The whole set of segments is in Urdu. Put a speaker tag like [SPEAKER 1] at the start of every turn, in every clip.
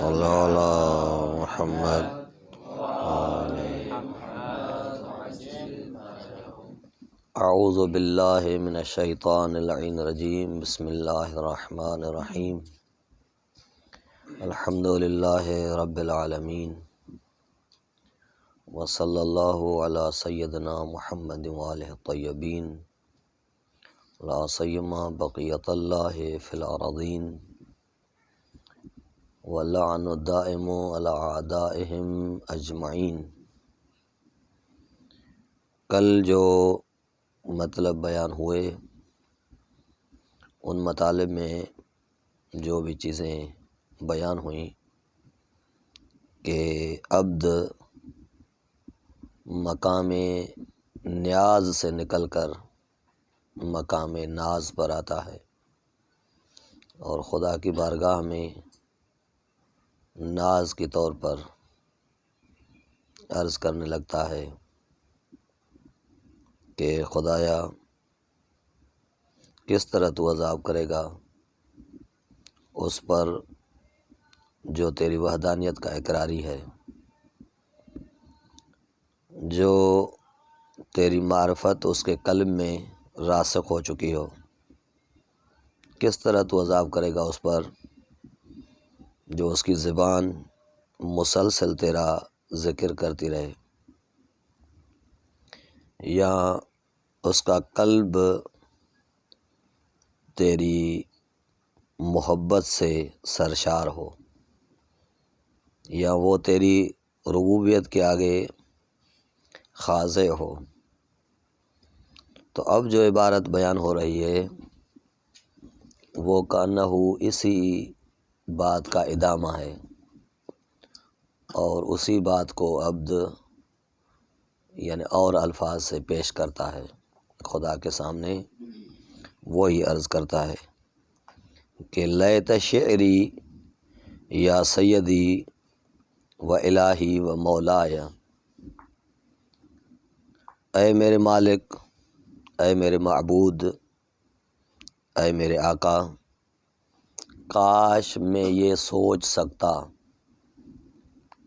[SPEAKER 1] صلی اللہ محمد اعوذ باللہ من الشیطان اللعین الرجیم بسم اللہ الرحمن الرحیم الحمد للہ رب العالمین وصلی اللہ علی سیدنا محمد وآلہ الطیبین لا سیما بقیت اللہ فی الارضین واللعن الدائم علی اعدائہم اجمعین۔ کل جو مطلب بیان ہوئے ان مطالب میں جو بھی چیزیں بیان ہوئیں کہ عبد مقام نیاز سے نکل کر مقام ناز پر آتا ہے اور خدا کی بارگاہ میں ناز کے طور پر عرض کرنے لگتا ہے کہ خدایا کس طرح تو عذاب کرے گا اس پر جو تیری وحدانیت کا اقراری ہے، جو تیری معرفت اس کے قلب میں راسخ ہو چکی ہو، کس طرح تو عذاب کرے گا اس پر جو اس کی زبان مسلسل تیرا ذکر کرتی رہے یا اس کا قلب تیری محبت سے سرشار ہو یا وہ تیری ربوبیت کے آگے خاضع ہو۔ تو اب جو عبارت بیان ہو رہی ہے وہ کانہ اسی بات کا ادامہ ہے اور اسی بات کو عبد یعنی اور الفاظ سے پیش کرتا ہے، خدا کے سامنے وہی عرض کرتا ہے کہ لیت شعری یا سیدی و الہی و مولایا، اے میرے مالک، اے میرے معبود، اے میرے آقا، کاش میں یہ سوچ سکتا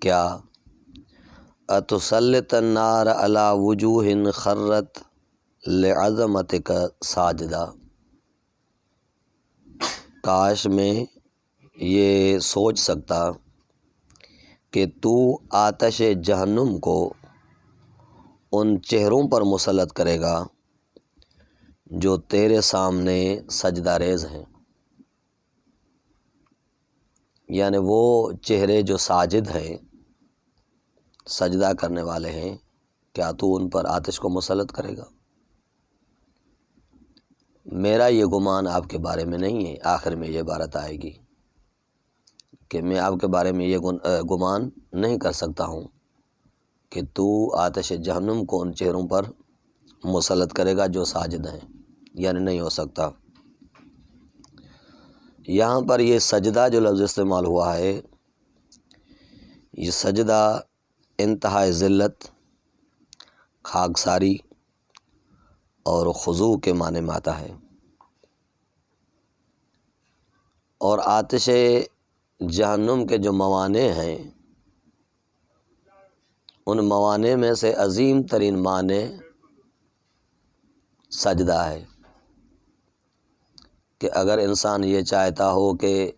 [SPEAKER 1] کیا اتسلط النار علی وجوہ خرت لعظمتک ساجدہ، کاش میں یہ سوچ سکتا کہ تو آتش جہنم کو ان چہروں پر مسلط کرے گا جو تیرے سامنے سجدہ ریز ہیں، یعنی وہ چہرے جو ساجد ہیں، سجدہ کرنے والے ہیں، کیا تو ان پر آتش کو مسلط کرے گا؟ میرا یہ گمان آپ کے بارے میں نہیں ہے، آخر میں یہ عبارت آئے گی کہ میں آپ کے بارے میں یہ گمان نہیں کر سکتا ہوں کہ تو آتش جہنم کو ان چہروں پر مسلط کرے گا جو ساجد ہیں، یعنی نہیں ہو سکتا۔ یہاں پر یہ سجدہ جو لفظ استعمال ہوا ہے، یہ سجدہ انتہائی ذلت، خاکساری اور خضوع کے معنی میں آتا ہے، اور آتش جہنم کے جو موانع ہیں ان موانع میں سے عظیم ترین معنی سجدہ ہے کہ اگر انسان یہ چاہتا ہو کہ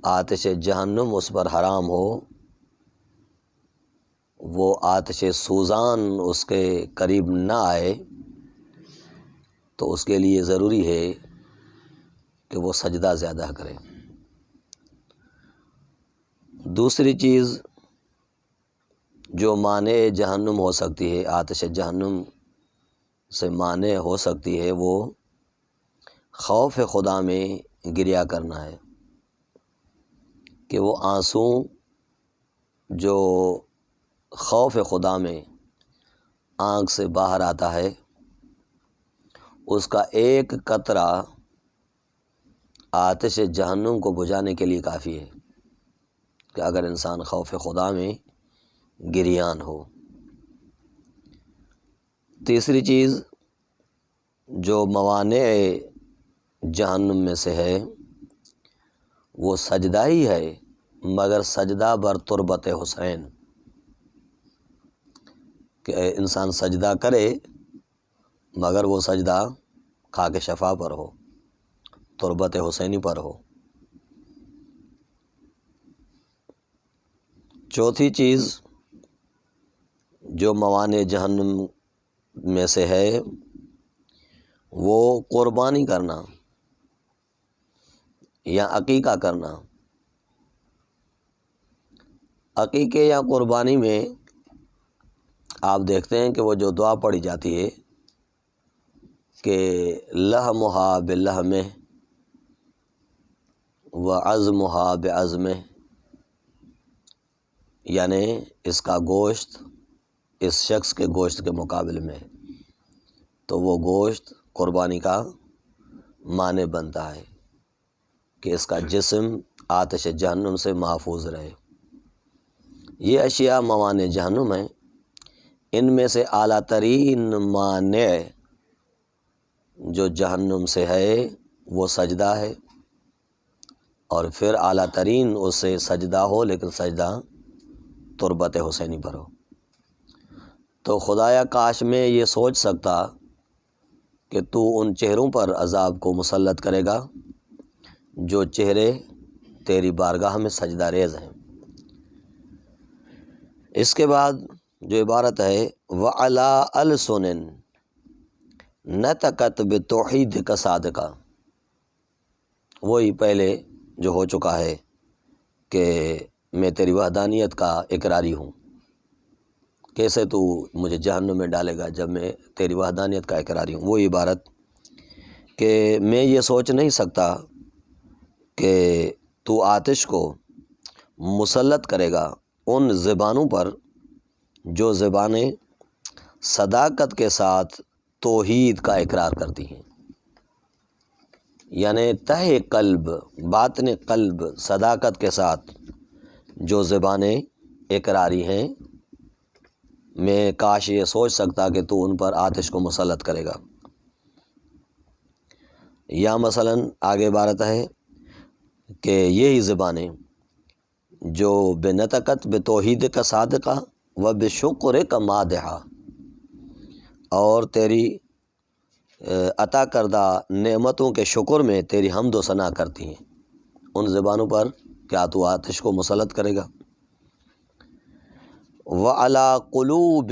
[SPEAKER 1] آتش جہنم اس پر حرام ہو، وہ آتش سوزان اس کے قریب نہ آئے، تو اس کے لیے ضروری ہے کہ وہ سجدہ زیادہ کرے۔ دوسری چیز جو معنی جہنم ہو سکتی ہے، آتش جہنم سے معنی ہو سکتی ہے، وہ خوف خدا میں گریا کرنا ہے کہ وہ آنسو جو خوف خدا میں آنکھ سے باہر آتا ہے، اس کا ایک قطرہ آتش جہنم کو بجھانے کے لیے کافی ہے کہ اگر انسان خوف خدا میں گریان ہو۔ تیسری چیز جو موانع جہنم میں سے ہے وہ سجدہ ہی ہے مگر سجدہ بر تربت حسین، کہ انسان سجدہ کرے مگر وہ سجدہ خاک شفا پر ہو، تربت حسینی پر ہو۔ چوتھی چیز جو موانع جہنم میں سے ہے وہ قربانی کرنا یا عقیقہ کرنا۔ عقیقے یا قربانی میں آپ دیکھتے ہیں کہ وہ جو دعا پڑھی جاتی ہے کہ لحمہا بلحمہ وعظمہا بعظمہ، یعنی اس کا گوشت اس شخص کے گوشت کے مقابلے میں، تو وہ گوشت قربانی کا معنی بنتا ہے کہ اس کا جسم آتش جہنم سے محفوظ رہے۔ یہ اشیاء موانع جہنم ہیں۔ ان میں سے اعلیٰ ترین مانع جو جہنم سے ہے وہ سجدہ ہے، اور پھر اعلیٰ ترین اس سے سجدہ ہو، لیکن سجدہ تربت حسینی پر ہو۔ تو خدایا کاش میں یہ سوچ سکتا کہ تو ان چہروں پر عذاب کو مسلط کرے گا جو چہرے تیری بارگاہ میں سجدہ ریز ہیں۔ اس کے بعد جو عبارت ہے وَعَلَىٰ أَلْسُنٍ نَطَقَتْ بِتَوْحِیدِکَ صَادِقَةً، وہی پہلے جو ہو چکا ہے کہ میں تیری وحدانیت کا اقراری ہوں۔ کیسے تو مجھے جہنم میں ڈالے گا جب میں تیری وحدانیت کا اقراری ہوں؟ وہ عبارت کہ میں یہ سوچ نہیں سکتا کہ تو آتش کو مسلط کرے گا ان زبانوں پر جو زبانیں صداقت کے ساتھ توحید کا اقرار کرتی ہیں، یعنی تہ قلب باطن قلب صداقت کے ساتھ جو زبانیں اقراری ہیں، میں کاش یہ سوچ سکتا کہ تو ان پر آتش کو مسلط کرے گا۔ یا مثلا آگے عبارت ہے کہ یہی زبانیں جو بنطقت بتوحید کا صادقہ و بشکر کا مادحہ، اور تیری عطا کردہ نعمتوں کے شکر میں تیری حمد و ثنا کرتی ہیں، ان زبانوں پر کیا تو آتش کو مسلط کرے گا؟ وَعَلَىٰ قُلُوبٍ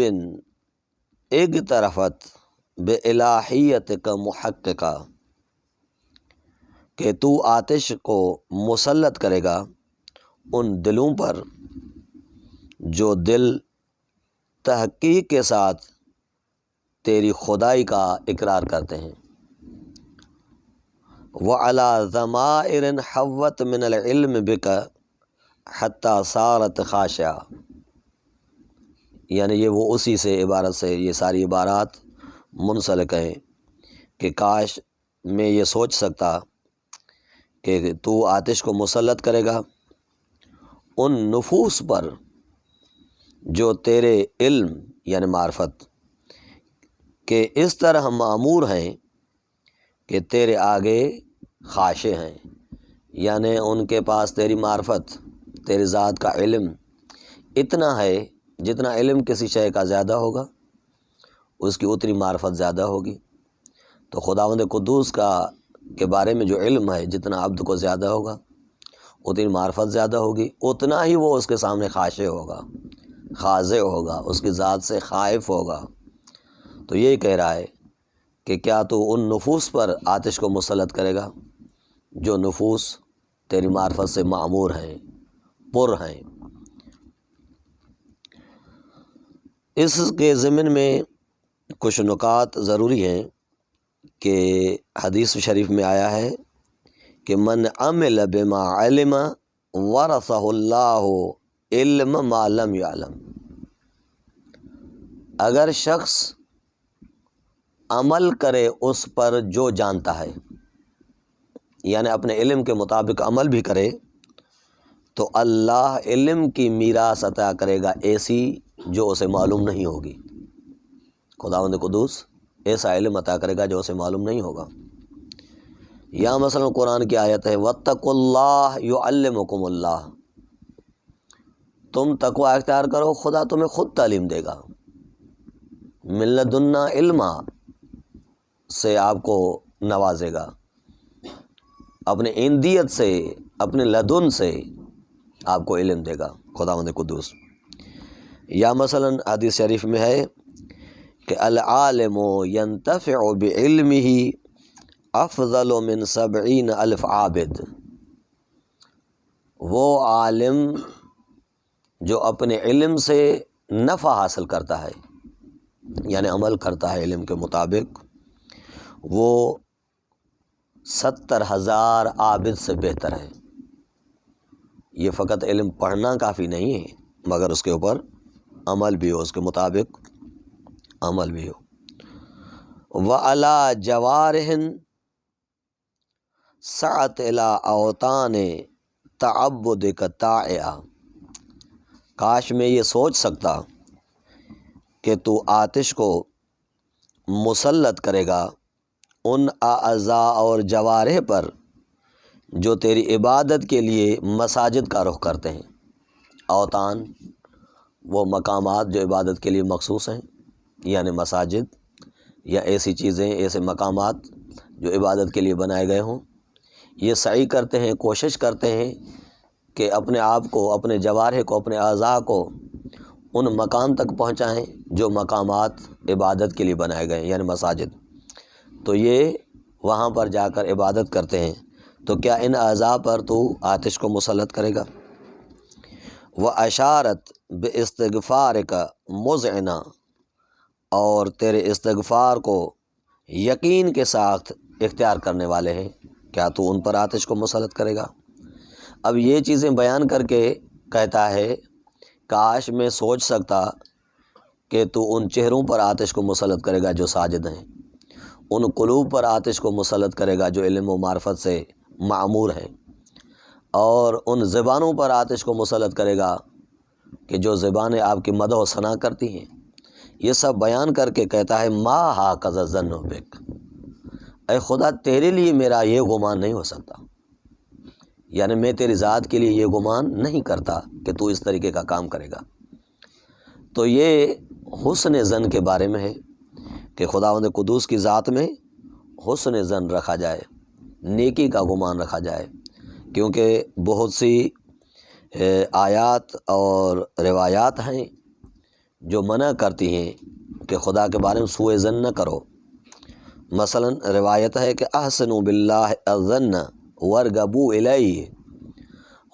[SPEAKER 1] اغترفت بِالِٰہِیَتِکَ مُحَقِّقَةً، کہ تو آتش کو مسلط کرے گا ان دلوں پر جو دل تحقیق کے ساتھ تیری خدائی کا اقرار کرتے ہیں۔ وَعَلَىٰ ضَمَائِرٍ حَوَّتْ مِنَ الْعِلْمِ بِكَ حَتَّىٰ صَارَتْ خَاشِعَةً، یعنی یہ وہ اسی سے عبارت سے یہ ساری عبارات منسلک ہیں کہ کاش میں یہ سوچ سکتا کہ تو آتش کو مسلط کرے گا ان نفوس پر جو تیرے علم یعنی معرفت کہ اس طرح معمور ہیں کہ تیرے آگے خاشع ہیں، یعنی ان کے پاس تیری معرفت تیری ذات کا علم اتنا ہے، جتنا علم کسی شے کا زیادہ ہوگا اس کی اتنی معرفت زیادہ ہوگی۔ تو خداوند قدوس کے بارے میں جو علم ہے جتنا عبد کو زیادہ ہوگا اتنی معرفت زیادہ ہوگی، اتنا ہی وہ اس کے سامنے خاشع ہوگا، خاضع ہوگا، اس کی ذات سے خائف ہوگا۔ تو یہی کہہ رہا ہے کہ کیا تو ان نفوس پر آتش کو مسلط کرے گا جو نفوس تیری معرفت سے معمور ہیں، پر ہیں۔ اس کے ضمن میں کچھ نکات ضروری ہیں کہ حدیث شریف میں آیا ہے کہ من عمل بما علم ورثہ اللہ علم ما لم یعلم، اگر شخص عمل کرے اس پر جو جانتا ہے، یعنی اپنے علم کے مطابق عمل بھی کرے، تو اللہ علم کی میراث عطا کرے گا ایسی جو اسے معلوم نہیں ہوگی۔ خداوند قدوس ایسا علم عطا کرے گا جو اسے معلوم نہیں ہوگا۔ یا مثلا قرآن کی آیت ہے وَاتَّقُوا اللَّهَ يُعَلِّمُكُمُ اللَّهُ، تم تقوی اختیار کرو، خدا تمہیں خود تعلیم دے گا، من لدنا علما سے آپ کو نوازے گا، اپنے اندیت سے، اپنے لدن سے آپ کو علم دے گا خداوند قدوس۔ یا مثلا حدیث شریف میں ہے کہ العالم ینتفع بعلمہ افضل من 70,000 عابد، وہ عالم جو اپنے علم سے نفع حاصل کرتا ہے، یعنی عمل کرتا ہے علم کے مطابق، وہ 70,000 عابد سے بہتر ہے۔ یہ فقط علم پڑھنا کافی نہیں ہے، مگر اس کے اوپر عمل بھی ہو، اس کے مطابق عمل بھی ہو۔ وَعَلَى جَوَارِحٍ سَعَتْ إِلَىٰ أَوْطَانِ تَعَبُّدِكَ طَائِعَةً، کاش میں یہ سوچ سکتا کہ تو آتش کو مسلط کرے گا ان اعضاء اور جوارح پر جو تیری عبادت کے لیے مساجد کا رخ کرتے ہیں۔ اوطان وہ مقامات جو عبادت کے لیے مخصوص ہیں، یعنی مساجد یا ایسی چیزیں، ایسے مقامات جو عبادت کے لیے بنائے گئے ہوں، یہ سعی کرتے ہیں، کوشش کرتے ہیں کہ اپنے آپ کو، اپنے جوارح کو، اپنے اعضاء کو ان مقام تک پہنچائیں جو مقامات عبادت کے لیے بنائے گئے ہیں، یعنی مساجد۔ تو یہ وہاں پر جا کر عبادت کرتے ہیں، تو کیا ان اعضاء پر تو آتش کو مسلط کرے گا؟ وَأَشَارَتْ بِاسْتِغْفَارِكَ مُذْعِنًا، اور تیرے استغفار کو یقین کے ساتھ اختیار کرنے والے ہیں، کیا تو ان پر آتش کو مسلط کرے گا؟ اب یہ چیزیں بیان کر کے کہتا ہے کاش میں سوچ سکتا کہ تو ان چہروں پر آتش کو مسلط کرے گا جو ساجد ہیں، ان قلوب پر آتش کو مسلط کرے گا جو علم و معرفت سے معمور ہیں، اور ان زبانوں پر آتش کو مسلط کرے گا کہ جو زبانیں آپ کی مدح و ثنا کرتی ہیں۔ یہ سب بیان کر کے کہتا ہے ما ھاکذا الظن بک، اے خدا تیرے لیے میرا یہ گمان نہیں ہو سکتا، یعنی میں تیری ذات کے لیے یہ گمان نہیں کرتا کہ تو اس طریقے کا کام کرے گا۔ تو یہ حسن ظن کے بارے میں ہے کہ خداوند قدوس کی ذات میں حسن ظن رکھا جائے، نیکی کا گمان رکھا جائے، کیونکہ بہت سی آیات اور روایات ہیں جو منع کرتی ہیں کہ خدا کے بارے میں سوء ظن نہ کرو۔ مثلا روایت ہے کہ احسنوا باللہ الظن وارغبوا الیہ،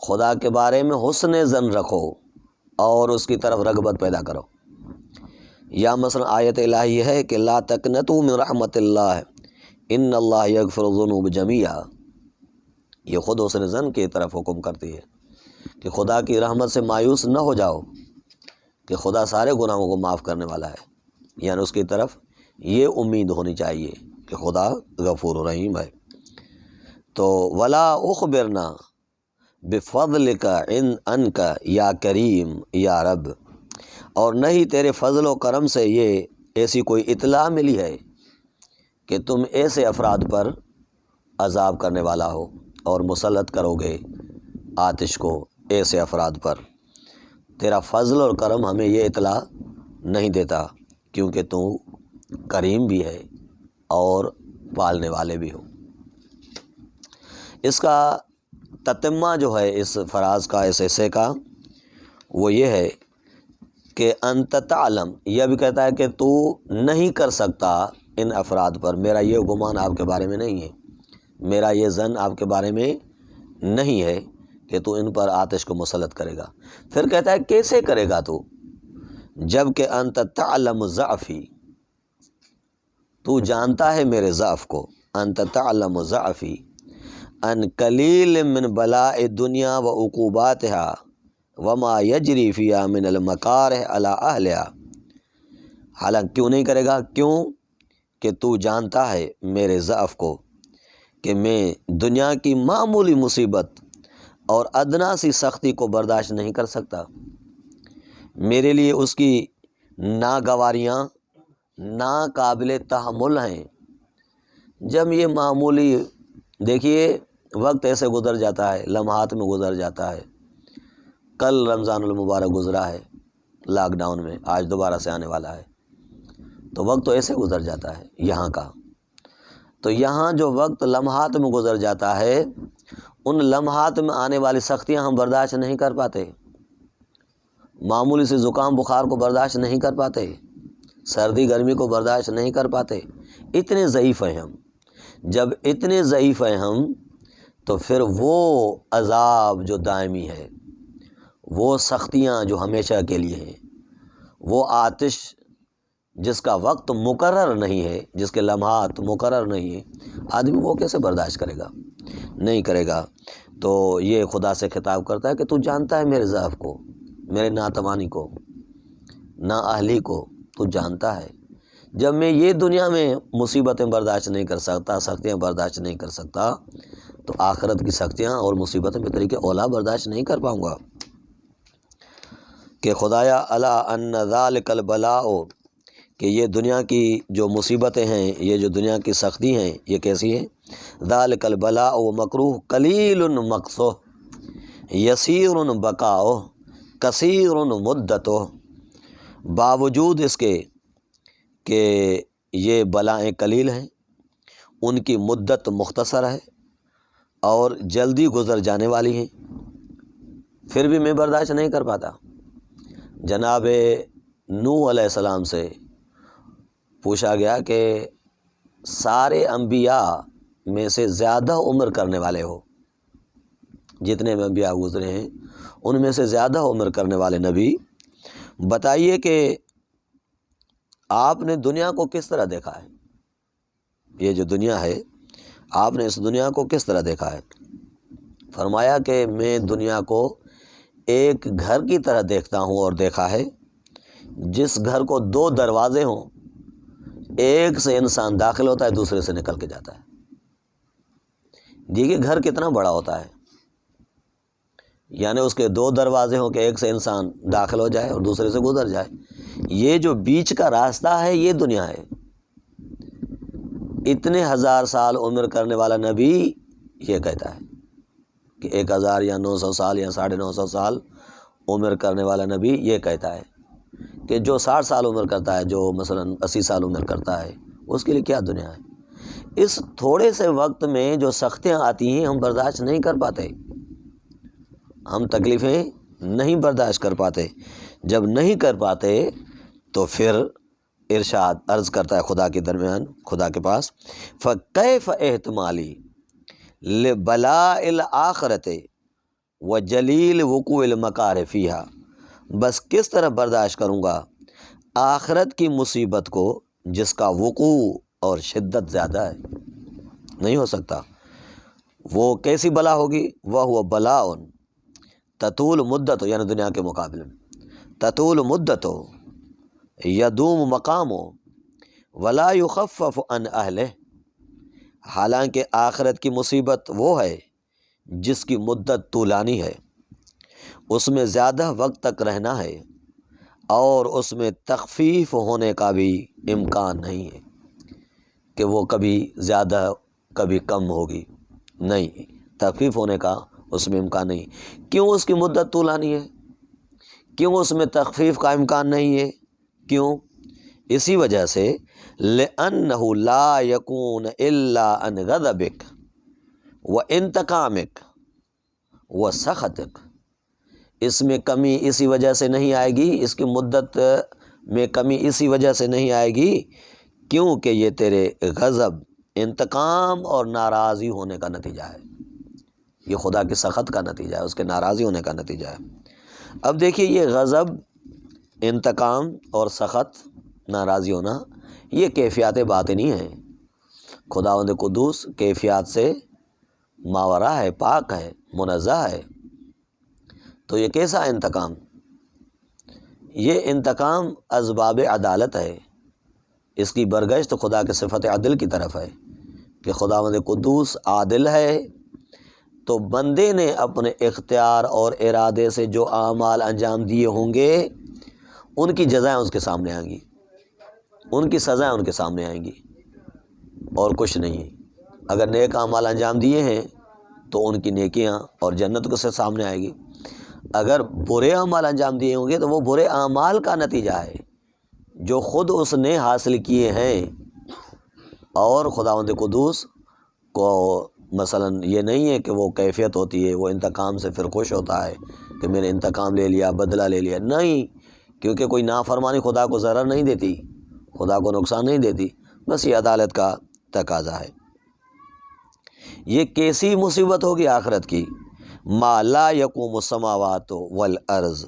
[SPEAKER 1] خدا کے بارے میں حسن ظن رکھو اور اس کی طرف رغبت پیدا کرو۔ یا مثلا آیت الہی ہے کہ لا تقنطوا من رحمت اللہ ان اللہ یغفر الذنوب جمیعا، یہ خود حسن ظن کی طرف حکم کرتی ہے کہ خدا کی رحمت سے مایوس نہ ہو جاؤ کہ خدا سارے گناہوں کو معاف کرنے والا ہے، یعنی اس کی طرف یہ امید ہونی چاہیے کہ خدا غفور و رحیم ہے۔ تو ولا اخبرنا بفضلک عنک یا کریم یا رب، اور نہیں تیرے فضل و کرم سے یہ ایسی کوئی اطلاع ملی ہے کہ تم ایسے افراد پر عذاب کرنے والا ہو اور مسلط کرو گے آتش کو ایسے افراد پر۔ تیرا فضل اور کرم ہمیں یہ اطلاع نہیں دیتا، کیونکہ تو کریم بھی ہے اور پالنے والے بھی ہو۔ اس کا تتمہ جو ہے اس فراز کا، اس حصے کا، وہ یہ ہے کہ انت تعلم، یہ بھی کہتا ہے کہ تو نہیں کر سکتا ان افراد پر، میرا یہ گمان آپ کے بارے میں نہیں ہے، میرا یہ ظن آپ کے بارے میں نہیں ہے کہ تو ان پر آتش کو مسلط کرے گا۔ پھر کہتا ہے کیسے کرے گا تو، جب کہ انت تعلم ضعفی، تو جانتا ہے میرے ضعف کو، انت تعلم ضعفی ان قلیل من بلاء الدنیا و عقوباتها وما یجری فیہا من المکارہ علی اہلہا، حالانکہ کیوں نہیں کرے گا؟ کیوں کہ تو جانتا ہے میرے ضعف کو کہ میں دنیا کی معمولی مصیبت اور ادنا سی سختی کو برداشت نہیں کر سکتا، میرے لیے اس کی ناگواریاں ناقابل تحمل ہیں۔ جب یہ معمولی، دیکھیے وقت ایسے گزر جاتا ہے، لمحات میں گزر جاتا ہے، کل رمضان المبارک گزرا ہے لاک ڈاؤن میں، آج دوبارہ سے آنے والا ہے، تو وقت تو ایسے گزر جاتا ہے یہاں کا۔ تو یہاں جو وقت لمحات میں گزر جاتا ہے، ان لمحات میں آنے والی سختیاں ہم برداشت نہیں کر پاتے، معمولی سے زکام بخار کو برداشت نہیں کر پاتے، سردی گرمی کو برداشت نہیں کر پاتے، اتنے ضعیف ہیں ہم۔ جب اتنے ضعیف ہیں ہم تو پھر وہ عذاب جو دائمی ہے، وہ سختیاں جو ہمیشہ کے لیے ہیں، وہ آتش جس کا وقت مقرر نہیں ہے، جس کے لمحات مقرر نہیں ہیں، آدمی وہ کیسے برداشت کرے گا؟ نہیں کرے گا۔ تو یہ خدا سے خطاب کرتا ہے کہ تو جانتا ہے میرے ضعف کو، میرے ناتوانی کو، نااہلی کو تو جانتا ہے۔ جب میں یہ دنیا میں مصیبتیں برداشت نہیں کر سکتا، سختیاں برداشت نہیں کر سکتا، تو آخرت کی سختیاں اور مصیبتیں بطریقے اولا برداشت نہیں کر پاؤں گا۔ کہ خدایا الا ان ذالک البلاء، کہ یہ دنیا کی جو مصیبتیں ہیں، یہ جو دنیا کی سختی ہیں، یہ کیسی ہیں؟ ذالک البلاء مکروہ قلیل مقصہ یسیر بقاؤ کثیر مدتو، باوجود اس کے کہ یہ بلائیں قلیل ہیں، ان کی مدت مختصر ہے اور جلدی گزر جانے والی ہیں، پھر بھی میں برداشت نہیں کر پاتا۔ جناب نوح علیہ السلام سے پوچھا گیا کہ سارے انبیاء میں سے زیادہ عمر کرنے والے ہو، جتنے میں انبیاء گزرے ہیں ان میں سے زیادہ عمر کرنے والے نبی، بتائیے کہ آپ نے دنیا کو کس طرح دیکھا ہے؟ یہ جو دنیا ہے، آپ نے اس دنیا کو کس طرح دیکھا ہے؟ فرمایا کہ میں دنیا کو ایک گھر کی طرح دیکھتا ہوں اور دیکھا ہے، جس گھر کو دو دروازے ہوں، ایک سے انسان داخل ہوتا ہے، دوسرے سے نکل کے جاتا ہے۔ دیکھیے گھر کتنا بڑا ہوتا ہے، یعنی اس کے دو دروازے ہوں کہ ایک سے انسان داخل ہو جائے اور دوسرے سے گزر جائے۔ یہ جو بیچ کا راستہ ہے، یہ دنیا ہے۔ اتنے ہزار سال عمر کرنے والا نبی یہ کہتا ہے کہ 1000 یا 900 سال یا 950 سال عمر کرنے والا نبی یہ کہتا ہے کہ جو 60 سال عمر کرتا ہے، جو مثلا 80 سال عمر کرتا ہے، اس کے لیے کیا دنیا ہے؟ اس تھوڑے سے وقت میں جو سختیاں آتی ہیں ہم برداشت نہیں کر پاتے، ہم تکلیفیں نہیں برداشت کر پاتے۔ جب نہیں کر پاتے تو پھر ارشاد عرض کرتا ہے خدا کے درمیان، خدا کے پاس، فَكَيْفَ احتمالی لِبَلَاءِ الْآخِرَةِ وَجَلِيلِ وُقُوعِ الْمَكَارِهِ فِيهَا، بس کس طرح برداشت کروں گا آخرت کی مصیبت کو جس کا وقوع اور شدت زیادہ ہے؟ نہیں ہو سکتا۔ وہ کیسی بلا ہوگی؟ وَهُوَ بَلَاءٌ تطول مدت، یعنی دنیا کے مقابلے میں تطول مدت یدوم مقام ولا یخفف عن اہلہ، حالانکہ آخرت کی مصیبت وہ ہے جس کی مدت طولانی ہے، اس میں زیادہ وقت تک رہنا ہے اور اس میں تخفیف ہونے کا بھی امکان نہیں ہے کہ وہ کبھی زیادہ کبھی کم ہوگی، نہیں، تخفیف ہونے کا اس میں امکان نہیں۔ کیوں اس کی مدت طولانی ہے؟ کیوں اس میں تخفیف کا امکان نہیں ہے؟ کیوں؟ اسی وجہ سے لِأَنَّهُ لَا يَكُونَ إِلَّا عَنْ غَضَبِكَ وَانتقامِكَ وَسَخَطِكَ، اس میں کمی اسی وجہ سے نہیں آئے گی، اس کی مدت میں کمی اسی وجہ سے نہیں آئے گی کیونکہ یہ تیرے غضب، انتقام اور ناراضی ہونے کا نتیجہ ہے، یہ خدا کی سخط کا نتیجہ ہے، اس کے ناراضی ہونے کا نتیجہ ہے۔ اب دیکھیے یہ غضب، انتقام اور سخط، ناراضی ہونا، یہ کیفیات باطنی ہیں۔ خداوند قدوس کیفیات سے ماورا ہے، پاک ہے، منزہ ہے۔ تو یہ کیسا انتقام؟ یہ انتقام اسباب عدالت ہے، اس کی برگشت خدا کے صفت عدل کی طرف ہے کہ خداوند قدوس عادل ہے، تو بندے نے اپنے اختیار اور ارادے سے جو اعمال انجام دیے ہوں گے ان کی جزائیں اس کے سامنے آئیں گی، ان کی سزائیں ان کے سامنے آئیں گی، اور کچھ نہیں۔ اگر نیک اعمال انجام دیے ہیں تو ان کی نیکیاں اور جنت کو سے سامنے آئے گی، اگر برے اعمال انجام دیے ہوں گے تو وہ برے اعمال کا نتیجہ ہے جو خود اس نے حاصل کیے ہیں، اور خداوند قدوس کو مثلا یہ نہیں ہے کہ وہ کیفیت ہوتی ہے، وہ انتقام سے پھر خوش ہوتا ہے کہ میں نے انتقام لے لیا، بدلہ لے لیا، نہیں، کیونکہ کوئی نافرمانی خدا کو ضرر نہیں دیتی، خدا کو نقصان نہیں دیتی، بس یہ عدالت کا تقاضا ہے۔ یہ کیسی مصیبت ہوگی آخرت کی، ما لا یقوم السماوات والارض،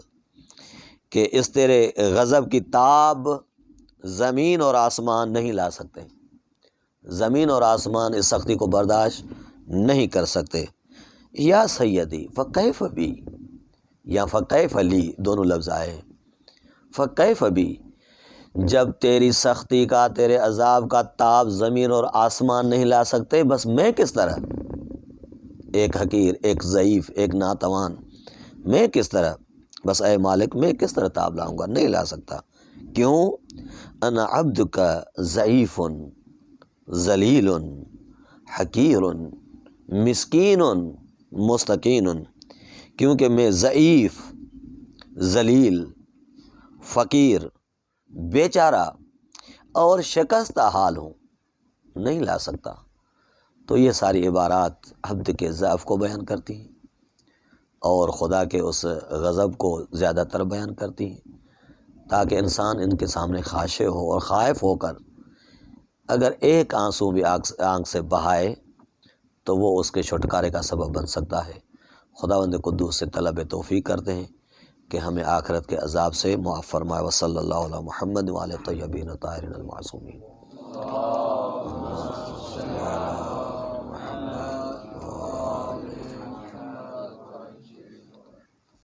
[SPEAKER 1] کہ اس تیرے غضب کی تاب زمین اور آسمان نہیں لا سکتے، زمین اور آسمان اس سختی کو برداشت نہیں کر سکتے۔ یا سیدی فکیف بی، یا فکیف لی، دونوں لفظ آئے ہیں۔ فکیف بی، جب تیری سختی کا، تیرے عذاب کا تاب زمین اور آسمان نہیں لا سکتے، بس میں کس طرح، ایک حقیر، ایک ضعیف، ایک ناتوان، میں کس طرح، بس اے مالک میں کس طرح تاب لاؤں گا، نہیں لا سکتا۔ کیوں؟ انا عبدک ضعیف ذلیل حقیر مسکین مستکین، کیونکہ میں ضعیف، ذلیل، فقیر، بیچارہ اور شکستہ حال ہوں، نہیں لا سکتا۔ تو یہ ساری عبارات عبد کے ضعف کو بیان کرتی ہیں اور خدا کے اس غضب کو زیادہ تر بیان کرتی ہیں، تاکہ انسان ان کے سامنے خاشع ہو اور خائف ہو کر اگر ایک آنسو بھی آنکھ سے بہائے تو وہ اس کے چھٹکارے کا سبب بن سکتا ہے۔ خداوند قدوس سے طلب توفیق کرتے ہیں کہ ہمیں آخرت کے عذاب سے معاف فرمائے۔ وصلی اللہ علی محمد وعلی الطیبین الطاہرین المعصومین۔